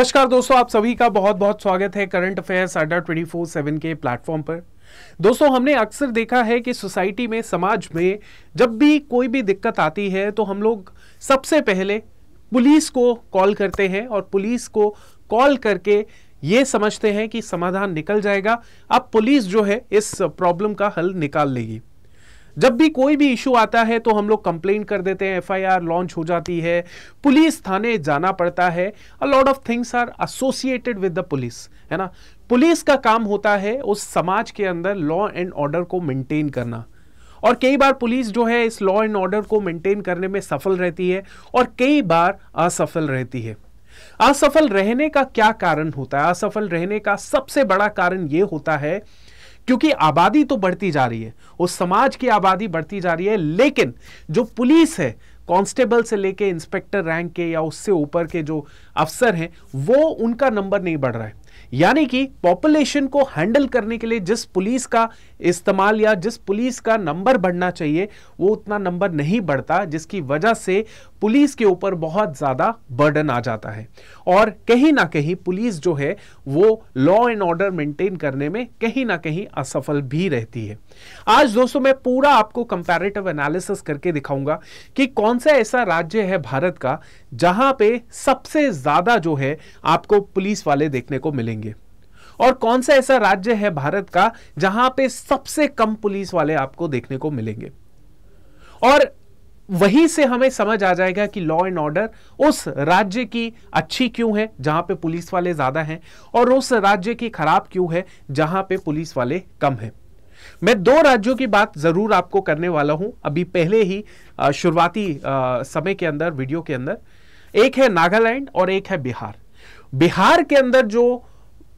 नमस्कार दोस्तों, आप सभी का बहुत बहुत स्वागत है करंट अफेयर्स अड्डा 24/7 के प्लेटफॉर्म पर। दोस्तों, हमने अक्सर देखा है कि सोसाइटी में, समाज में जब भी कोई भी दिक्कत आती है तो हम लोग सबसे पहले पुलिस को कॉल करते हैं और पुलिस को कॉल करके ये समझते हैं कि समाधान निकल जाएगा। अब पुलिस जो है इस प्रॉब्लम का हल निकाल लेगी। जब भी कोई भी इशू आता है तो हम लोग कंप्लेन कर देते हैं, एफआईआर लॉन्च हो जाती है, पुलिस थाने जाना पड़ता है। A lot of things are associated with the police, है ना। पुलिस का काम होता है उस समाज के अंदर लॉ एंड ऑर्डर को मेंटेन करना, और कई बार पुलिस जो है इस लॉ एंड ऑर्डर को मेंटेन करने में सफल रहती है और कई बार असफल रहती है। असफल रहने का क्या कारण होता है? असफल रहने का सबसे बड़ा कारण यह होता है क्योंकि आबादी तो बढ़ती जा रही है, उस समाज की आबादी बढ़ती जा रही है, लेकिन जो पुलिस है, कांस्टेबल से लेके इंस्पेक्टर रैंक के या उससे ऊपर के जो अफसर हैं, वो उनका नंबर नहीं बढ़ रहा है। यानी कि पॉपुलेशन को हैंडल करने के लिए जिस पुलिस का इस्तेमाल या जिस पुलिस का नंबर बढ़ना चाहिए वो उतना नंबर नहीं बढ़ता, जिसकी वजह से पुलिस के ऊपर बहुत ज्यादा बर्डन आ जाता है और कहीं ना कहीं पुलिस जो है वो लॉ एंड ऑर्डर मेंटेन करने में कहीं ना कहीं असफल भी रहती है। आज दोस्तों मैं पूरा आपको कंपैरेटिव एनालिसिस करके दिखाऊंगा कि कौन सा ऐसा राज्य है भारत का जहां पे सबसे ज्यादा जो है आपको पुलिस वाले देखने को मिलेंगे और कौन सा ऐसा राज्य है भारत का जहां पे सबसे कम पुलिस वाले आपको देखने को मिलेंगे। और वहीं से हमें समझ आ जाएगा कि लॉ एंड ऑर्डर उस राज्य की अच्छी क्यों है जहां पे पुलिस वाले ज्यादा हैं और उस राज्य की खराब क्यों है जहां पे पुलिस वाले कम हैं। मैं दो राज्यों की बात जरूर आपको करने वाला हूं अभी पहले ही शुरुआती समय के अंदर, वीडियो के अंदर। एक है नागालैंड और एक है बिहार। बिहार के अंदर जो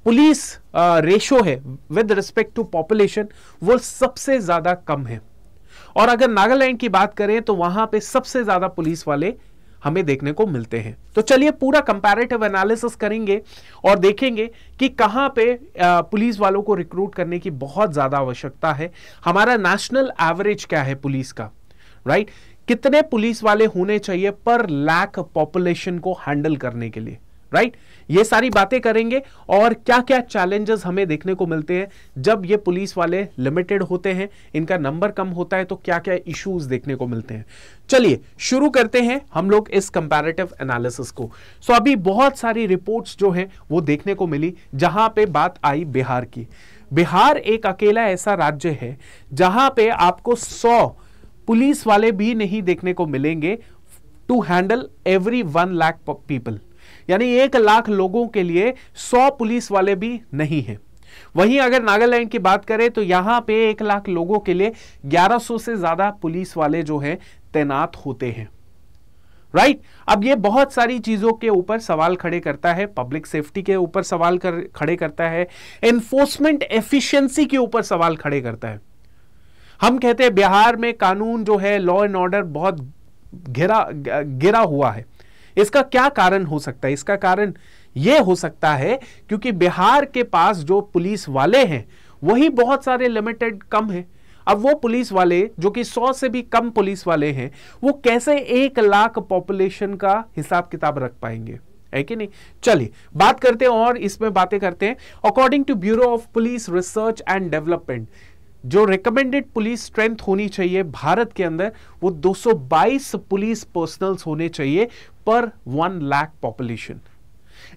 पुलिस रेशो है विद रिस्पेक्ट टू पॉपुलेशन वो सबसे ज्यादा कम है, और अगर नागालैंड की बात करें तो वहां पे सबसे ज्यादा पुलिस वाले हमें देखने को मिलते हैं। तो चलिए पूरा कंपैरेटिव एनालिसिस करेंगे और देखेंगे कि कहां पे पुलिस वालों को रिक्रूट करने की बहुत ज्यादा आवश्यकता है। हमारा नेशनल एवरेज क्या है पुलिस का, राइट? कितने पुलिस वाले होने चाहिए पर लाख पॉपुलेशन को हैंडल करने के लिए, राइट? ये सारी बातें करेंगे और क्या क्या चैलेंजेस हमें देखने को मिलते हैं जब ये पुलिस वाले लिमिटेड होते हैं, इनका नंबर कम होता है तो क्या क्या इश्यूज देखने को मिलते हैं। चलिए शुरू करते हैं हम लोग इस कंपैरेटिव एनालिसिस को। सो अभी बहुत सारी रिपोर्ट्स जो हैं वो देखने को मिली जहां पे बात आई बिहार की। बिहार एक अकेला ऐसा राज्य है जहां पे आपको 100 पुलिस वाले भी नहीं देखने को मिलेंगे to handle every 1 lakh people, यानी 1 लाख लोगों के लिए 100 पुलिस वाले भी नहीं हैं। वहीं अगर नागालैंड की बात करें तो यहां पे 1 लाख लोगों के लिए 1100 से ज्यादा पुलिस वाले जो हैं तैनात होते हैं, राइट? अब ये बहुत सारी चीजों के ऊपर सवाल खड़े करता है, पब्लिक सेफ्टी के ऊपर सवाल खड़े करता है, एनफोर्समेंट एफिशिएंसी के ऊपर सवाल खड़े करता है। हम कहते हैं बिहार में कानून जो है, लॉ एंड ऑर्डर बहुत गिरा हुआ है। इसका क्या कारण हो सकता है? इसका कारण यह हो सकता है क्योंकि बिहार के पास जो पुलिस वाले हैं वही बहुत सारे लिमिटेड कम हैं। अब वो पुलिस वाले जो कि 100 से भी कम पुलिस वाले हैं वो कैसे 1 लाख पॉपुलेशन का हिसाब किताब रख पाएंगे, है कि नहीं? चलिए बात करते हैं और इसमें बातें करते हैं। According to bureau of police research and development, जो रिकमेंडेड पुलिस स्ट्रेंथ होनी चाहिए भारत के अंदर वो 222 पुलिस पर्सनल्स होने चाहिए पर 1 लाख पॉपुलेशन।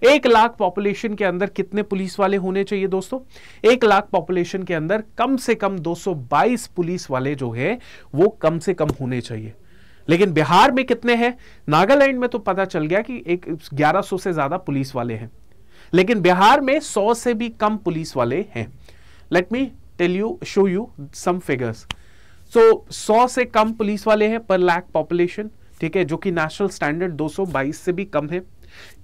1 लाख पॉपुलेशन के अंदर कितने पुलिस वाले होने चाहिए दोस्तों? 1 लाख पॉपुलेशन के अंदर कम से कम 222 पुलिस वाले जो है वो कम से कम होने चाहिए। लेकिन बिहार में कितने हैं? नागालैंड में तो पता चल गया कि 1100 से ज्यादा पुलिस वाले हैं, लेकिन बिहार में 100 से भी कम पुलिस वाले हैं। Let me show you some figures. So 100 से कम पुलिस वाले हैं पर लाख पॉपुलेशन, ठीक है, जो कि नेशनल स्टैंडर्ड 222 से भी कम है।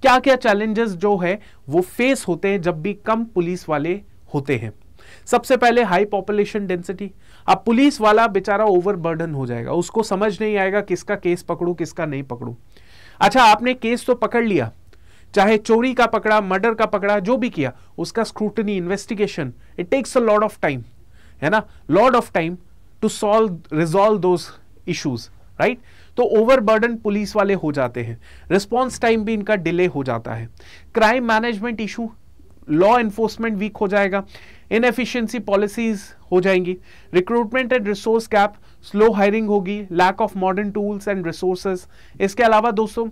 क्या क्या चैलेंजेस जो है वो फेस होते हैं जब भी कम पुलिस वाले होते हैं? सबसे पहले हाई पॉपुलेशन डेंसिटी। अब पुलिस वाला बेचारा ओवरबर्डन हो जाएगा, उसको समझ नहीं आएगा किसका केस पकड़ू किसका नहीं पकड़ू। अच्छा, आपने केस तो पकड़ लिया, चाहे चोरी का पकड़ा, मर्डर का पकड़ा, जो भी किया, उसका scrutiny, investigation, it takes a lot of time, है ना, lot of time to resolve those issues, right? तो ओवरबर्डन पुलिस वाले हो जाते हैं, रिस्पॉन्स टाइम भी इनका डिले हो जाता है, crime management issue, law enforcement weak हो जाएगा, इनएफिशिएंसी पॉलिसीज हो जाएंगी, recruitment and resource gap, slow hiring होगी, lack of modern tools and resources. इसके अलावा दोस्तों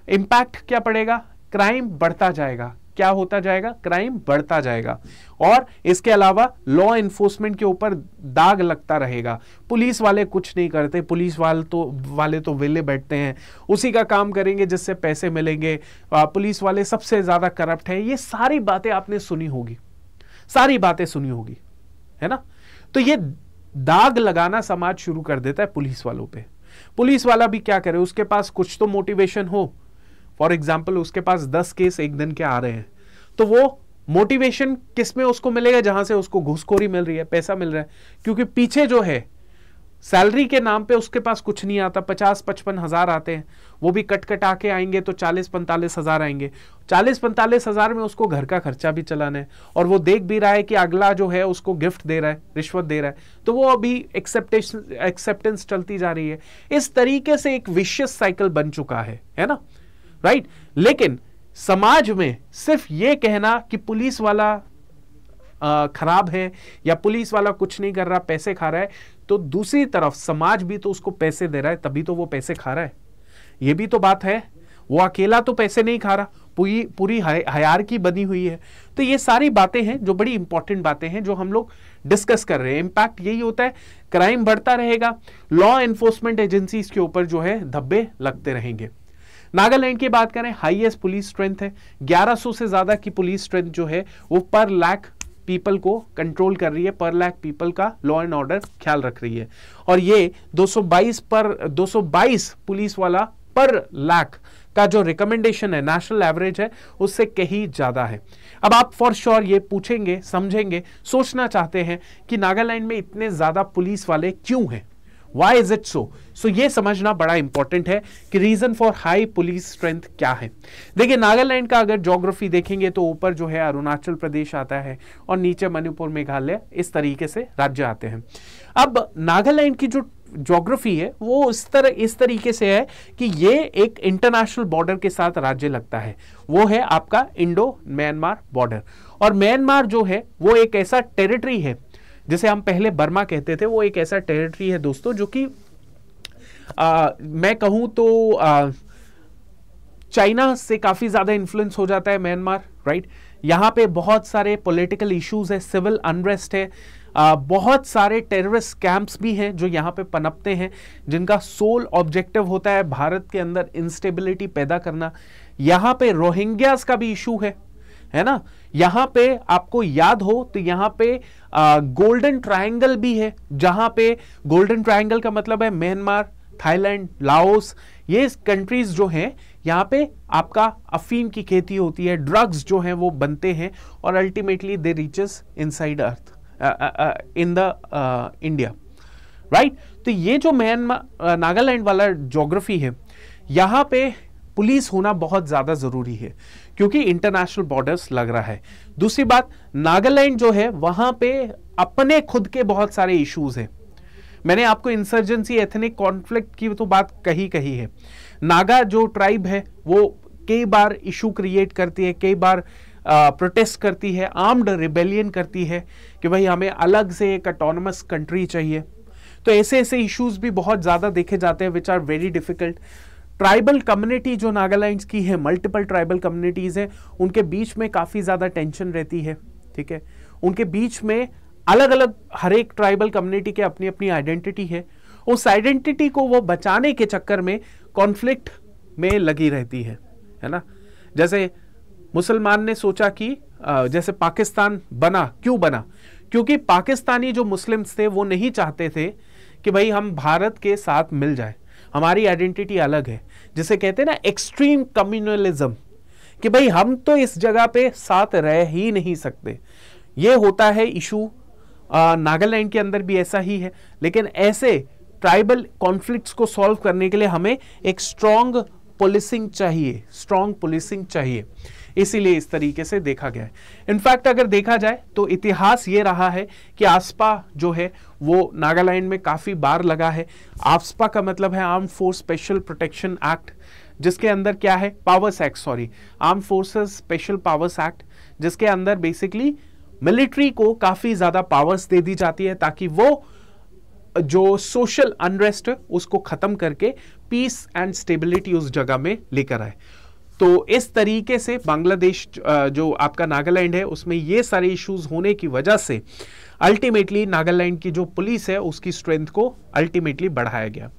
इंपैक्ट क्या पड़ेगा, क्राइम बढ़ता जाएगा। क्या होता जाएगा, क्राइम बढ़ता जाएगा। और इसके अलावा लॉ एनफोर्समेंट के ऊपर दाग लगता रहेगा, पुलिस वाले कुछ नहीं करते, पुलिस वाले तो वेले बैठते हैं, उसी का काम करेंगे जिससे पैसे मिलेंगे, पुलिस वाले सबसे ज्यादा करप्ट है। ये सारी बातें आपने सुनी होगी, सारी बातें सुनी होगी, है ना। तो ये दाग लगाना समाज शुरू कर देता है पुलिस वालों पे। पुलिस वाला भी क्या करे, उसके पास कुछ तो मोटिवेशन हो। फॉर एग्जाम्पल उसके पास 10 केस एक दिन के आ रहे हैं, तो वो मोटिवेशन किस में उसको मिलेगा, जहां से उसको घूसखोरी मिल रही है, पैसा मिल रहा है। क्योंकि पीछे जो है सैलरी के नाम पे उसके पास कुछ नहीं आता, 50-55 हजार आते हैं, वो भी कट कटा के आएंगे तो 40-45 हजार आएंगे। 40-45 हजार में उसको घर का खर्चा भी चलाना है, और वो देख भी रहा है कि अगला जो है उसको गिफ्ट दे रहा है, रिश्वत दे रहा है, तो वो अभी एक्सेप्टेंस चलती जा रही है। इस तरीके से एक विशियस साइकिल बन चुका है ना, राइट। लेकिन समाज में सिर्फ ये कहना कि पुलिस वाला खराब है या पुलिस वाला कुछ नहीं कर रहा, पैसे खा रहा है, तो दूसरी तरफ समाज भी तो उसको पैसे दे रहा है, तभी तो वो पैसे खा रहा है। ये भी तो बात है, वो अकेला तो पैसे नहीं खा रहा, पूरी हायरार्की बनी हुई है। तो ये सारी बातें हैं जो बड़ी इंपॉर्टेंट बातें हैं जो हम लोग डिस्कस कर रहे हैं। इंपैक्ट यही होता है, क्राइम बढ़ता रहेगा, लॉ एनफोर्समेंट एजेंसीज के ऊपर जो है धब्बे लगते रहेंगे। नागालैंड की बात करें, हाईएस्ट पुलिस स्ट्रेंथ है, 1100 से ज्यादा की पुलिस स्ट्रेंथ जो है वो पर लाख पीपल को कंट्रोल कर रही है, पर लाख पीपल का लॉ एंड ऑर्डर ख्याल रख रही है। और ये 222 पुलिस वाला पर लाख का जो रिकमेंडेशन है, नेशनल एवरेज है, उससे कहीं ज्यादा है। अब आप फॉर श्योर ये पूछेंगे, समझेंगे, सोचना चाहते हैं कि नागालैंड में इतने ज्यादा पुलिस वाले क्यों हैं, why is it so. So ये समझना बड़ा इंपॉर्टेंट है कि reason for high police strength क्या है। देखिए नागालैंड का अगर ज्योग्राफी देखेंगे तो ऊपर जो है अरुणाचल प्रदेश आता है और नीचे मणिपुर, मेघालय, इस तरीके से राज्य आते हैं। अब नागालैंड की जो ज्योग्राफी है वो इस तरीके से है कि ये एक इंटरनेशनल बॉर्डर के साथ राज्य लगता है, वो है आपका इंडो म्यांमार बॉर्डर। और म्यांमार जो है वो एक ऐसा टेरिटरी है जिसे हम पहले बर्मा कहते थे, वो एक ऐसा टेरिटरी है दोस्तों जो कि मैं कहूं तो चाइना से काफी ज्यादा इन्फ्लुएंस हो जाता है म्यांमार, राइट। यहां पे बहुत सारे पॉलिटिकल इश्यूज है, सिविल अनरेस्ट है, बहुत सारे टेररिस्ट कैंप्स भी हैं जो यहाँ पे पनपते हैं, जिनका सोल ऑब्जेक्टिव होता है भारत के अंदर इंस्टेबिलिटी पैदा करना। यहाँ पे रोहिंग्यास का भी इशू है ना। यहां पे आपको याद हो तो यहां पे गोल्डन ट्रायंगल भी है, जहां पे गोल्डन ट्रायंगल का मतलब है म्यांमार, थाईलैंड, लाओस, ये कंट्रीज जो हैं यहां पे आपका अफीम की खेती होती है, ड्रग्स जो हैं वो बनते हैं और ultimately they reaches inside earth in the India, right. तो ये जो म्यांमार नागालैंड वाला ज्योग्राफी है, यहां पे पुलिस होना बहुत ज्यादा जरूरी है क्योंकि इंटरनेशनल बॉर्डर्स लग रहा है। दूसरी बात, नागालैंड जो है वहां पे अपने खुद के बहुत सारे इश्यूज हैं। मैंने आपको इंसर्जेंसी, एथनिक कॉन्फ्लिक्ट की तो बात कही है। नागा जो ट्राइब है वो कई बार इशू क्रिएट करती है, कई बार प्रोटेस्ट करती है, आर्म्ड रिबेलियन करती है कि भाई हमें अलग से एक ऑटोनमस कंट्री चाहिए। तो ऐसे इश्यूज भी बहुत ज्यादा देखे जाते हैं which are very difficult. Tribal community जो नागालैंड की है, मल्टीपल ट्राइबल कम्युनिटीज है, उनके बीच में काफी ज्यादा टेंशन रहती है, ठीक है। उनके बीच में अलग अलग हर एक ट्राइबल कम्युनिटी के अपनी अपनी आइडेंटिटी है, उस आइडेंटिटी को वो बचाने के चक्कर में कॉन्फ्लिक्ट में लगी रहती है ना। जैसे मुसलमान ने सोचा कि जैसे पाकिस्तान बना, क्यों बना? क्योंकि पाकिस्तानी जो मुस्लिम्स थे वो नहीं चाहते थे कि भाई हम भारत के साथ मिल जाए, हमारी आइडेंटिटी अलग है, जिसे कहते हैं ना एक्सट्रीम कम्युनलिज्म, कि भाई हम तो इस जगह पे साथ रह ही नहीं सकते। ये होता है इशू, नागालैंड के अंदर भी ऐसा ही है। लेकिन ऐसे ट्राइबल कॉन्फ्लिक्ट्स को सॉल्व करने के लिए हमें एक स्ट्रॉन्ग पुलिसिंग चाहिए, स्ट्रॉन्ग पुलिसिंग चाहिए। इसीलिए इस तरीके से देखा गया है। इनफैक्ट अगर देखा जाए तो इतिहास ये रहा है कि आफ्सपा जो है वो नागालैंड में काफी बार लगा है। आफ्सपा का मतलब है armed force special protection act, जिसके अंदर क्या है, powers act, sorry, arm forces special powers act, जिसके अंदर बेसिकली मिलिट्री को काफी ज्यादा पावर्स दे दी जाती है ताकि वो जो सोशल अनरेस्ट है उसको खत्म करके पीस एंड स्टेबिलिटी उस जगह में लेकर आए। तो इस तरीके से बांग्लादेश जो आपका नागालैंड है उसमें ये सारे इश्यूज होने की वजह से अल्टीमेटली नागालैंड की जो पुलिस है उसकी स्ट्रेंथ को अल्टीमेटली बढ़ाया गया।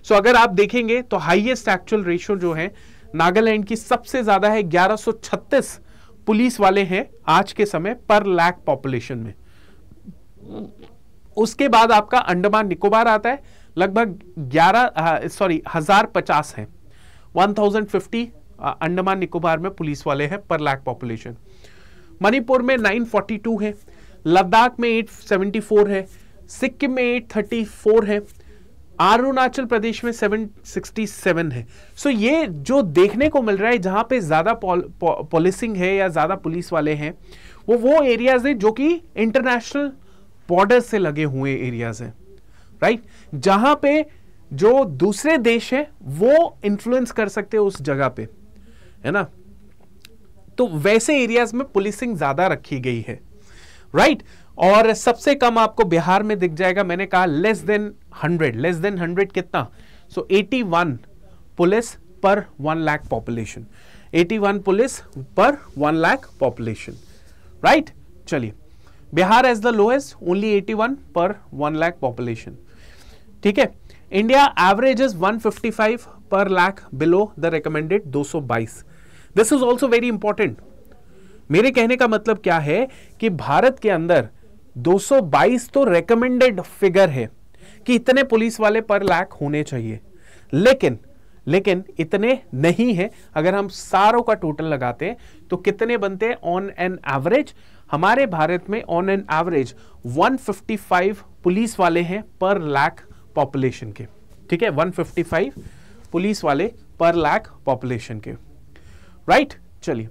सो अगर आप देखेंगे तो हाईएस्ट एक्चुअल रेशियो जो है नागालैंड की सबसे ज्यादा है, 1136 पुलिस वाले हैं आज के समय पर लाख पॉपुलेशन में। उसके बाद आपका अंडमान निकोबार आता है, लगभग 1050 है, 1050 अंडमान निकोबार में पुलिस वाले हैं पर लाख पॉपुलेशन। मणिपुर में 942 है, लद्दाख में 874 है, सिक्किम में 834 है, अरुणाचल प्रदेश में 767 है। सो ये जो देखने को मिल रहा है जहां पे ज्यादा पुलिसिंग है या ज्यादा पुलिस वाले हैं वो एरियाज है जो कि इंटरनेशनल बॉर्डर से लगे हुए एरियाज हैं, राइट, जहां पे जो दूसरे देश है वो इन्फ्लुएंस कर सकते हैं उस जगह पे, है ना। तो वैसे एरियाज में पुलिसिंग ज्यादा रखी गई है, राइट। और सबसे कम आपको बिहार में दिख जाएगा, मैंने कहा लेस देन 100 कितना, सो 81 पुलिस पर 1 लाख पॉपुलेशन, 81 पुलिस पर 1 लाख पॉपुलेशन, राइट। चलिए, Bihar as the lowest, only 81 पर 1 लाख पॉपुलेशन, ठीक है। इंडिया एवरेज इज 155 पर lakh below the recommended 222। This is also very important. मेरे कहने का मतलब क्या है कि भारत के अंदर 222 तो रेकमेंडेड फिगर है कि इतने पुलिस वाले पर लाख होने चाहिए, लेकिन इतने नहीं है। अगर हम सारों का टोटल लगाते हैं तो कितने बनते हैं ऑन एन एवरेज? हमारे भारत में ऑन एन एवरेज 155 पुलिस वाले हैं पर लाख पॉपुलेशन के, ठीक है, 155 पुलिस वाले पर लाख पॉपुलेशन के, राइट। चलिए,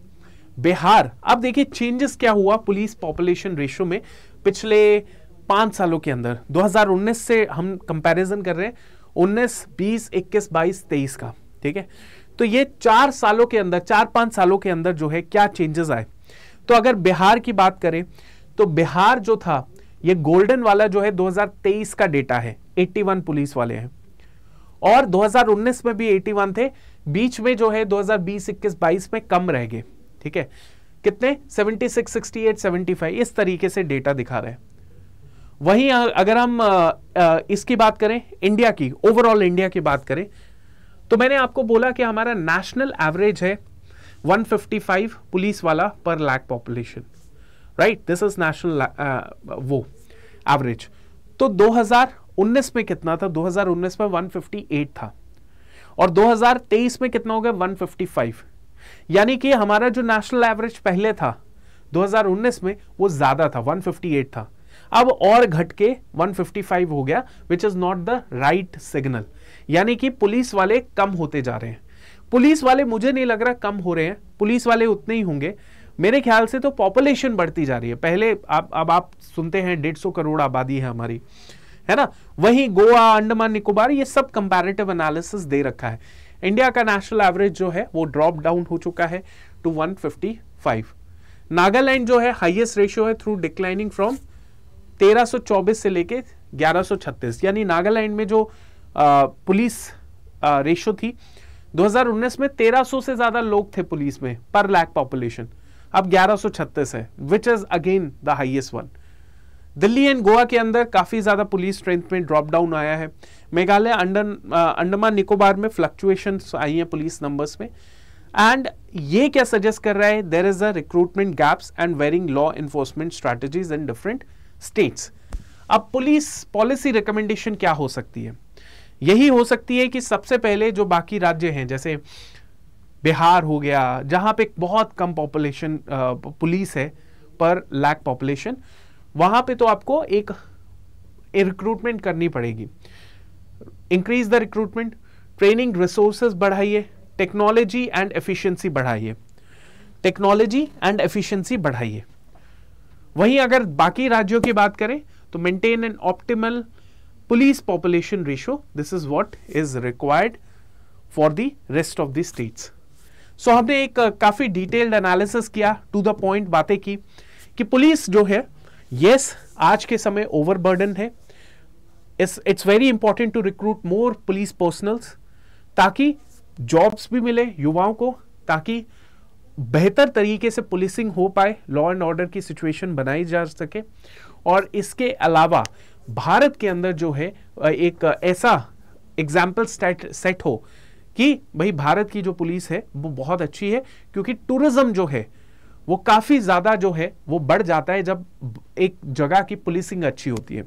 बिहार, अब देखिए चेंजेस क्या हुआ पुलिस पॉपुलेशन रेशियो में पिछले 5 सालों के अंदर। 2019 से हम कंपैरिजन कर रहे हैं, 19, 20, 21, 22, 23 का, ठीक है। तो ये 4 सालों के अंदर, 4-5 सालों के अंदर जो है क्या चेंजेस आए। तो अगर बिहार की बात करें तो बिहार जो था, ये गोल्डन वाला जो है 2023 का डेटा है, 81 पुलिस वाले हैं, और 2019 में भी 81 थे, बीच में जो है 2020, 21, 22 में कम रह गए, ठीक है। कितने? 76, 68, 75, इस तरीके से डेटा दिखा रहे हैं। वहीं अगर हम इसकी बात करें, इंडिया की, ओवरऑल इंडिया की बात करें, तो मैंने आपको बोला कि हमारा नेशनल एवरेज है 155 पुलिस वाला पर lakh population, right, this is national वो एवरेज। तो 2019 में कितना था? 2019 में 158 था, और 2023 में कितना हो गया? 155। यानी कि हमारा जो नेशनल एवरेज पहले था 2019 में वो ज्यादा था, 158 था, अब और घट के 155 हो गया, which is not the write signal. यानी कि पुलिस वाले कम होते जा रहे हैं। पुलिस वाले मुझे नहीं लग रहा कम हो रहे हैं, पुलिस वाले उतने ही होंगे मेरे ख्याल से। तो पॉपुलेशन बढ़ती जा रही है। पहले अब आप सुनते हैं 150 करोड़ आबादी है हमारी, है ना। वहीं गोवा, अंडमान निकोबार, ये सब कंपैरेटिव एनालिसिस दे रखा है। इंडिया का नेशनल एवरेज जो है वो ड्रॉप डाउन हो चुका है टू 155। नागालैंड जो है हाईएस्ट रेशियो है थ्रू डिक्लाइनिंग फ्रॉम 1324 से लेके 1136। यानी नागालैंड में जो पुलिस रेशियो थी 2019 में 1300 से ज्यादा लोग थे पुलिस में पर लाख पॉपुलेशन, अब 1136 है, which is again the highest one. Delhi and Goa के अंदर काफी ज्यादा पुलिस स्ट्रेंथ में ड्रॉप डाउन आया है। मेघालय, अंडमान निकोबार में फ्लक्चुएशंस आई हैं पुलिस नंबर्स में। एंड ये क्या सजेस्ट कर रहा है? There is a recruitment gaps and varying law enforcement strategies in different states. अब पुलिस पॉलिसी रिकमेंडेशन क्या हो सकती है? यही हो सकती है कि सबसे पहले जो बाकी राज्य हैं, जैसे बिहार हो गया, जहां पे बहुत कम पॉपुलेशन पुलिस है पर लाख पॉपुलेशन, वहां पे तो आपको एक रिक्रूटमेंट करनी पड़ेगी। Increase the recruitment, training resources बढ़ाइए, टेक्नोलॉजी एंड एफिशिएंसी बढ़ाइए। टेक्नोलॉजी एंड एफिशिएंसी बढ़ाइए। वहीं अगर बाकी राज्यों की बात करें तो maintain an optimal police population ratio, this is what is required for the rest of the states. So हमने एक काफी डिटेल्ड एनालिसिस किया, टू द पॉइंट बातें की कि पुलिस जो है यस आज के समय ओवरबर्डन है। It's very important to recruit more police personnels ताकि जॉब्स भी मिले युवाओं को, ताकि बेहतर तरीके से पुलिसिंग हो पाए, लॉ एंड ऑर्डर की सिचुएशन बनाई जा सके। और इसके अलावा भारत के अंदर जो है एक ऐसा एग्जाम्पल सेट हो कि भाई भारत की जो पुलिस है वो बहुत अच्छी है, क्योंकि टूरिज्म जो है वो काफी ज्यादा जो है वो बढ़ जाता है जब एक जगह की पुलिसिंग अच्छी होती है,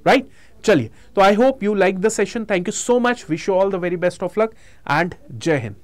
राइट? चलिए, तो I hope you like the session. Thank you so much, wish you all the very best of luck and जय हिंद।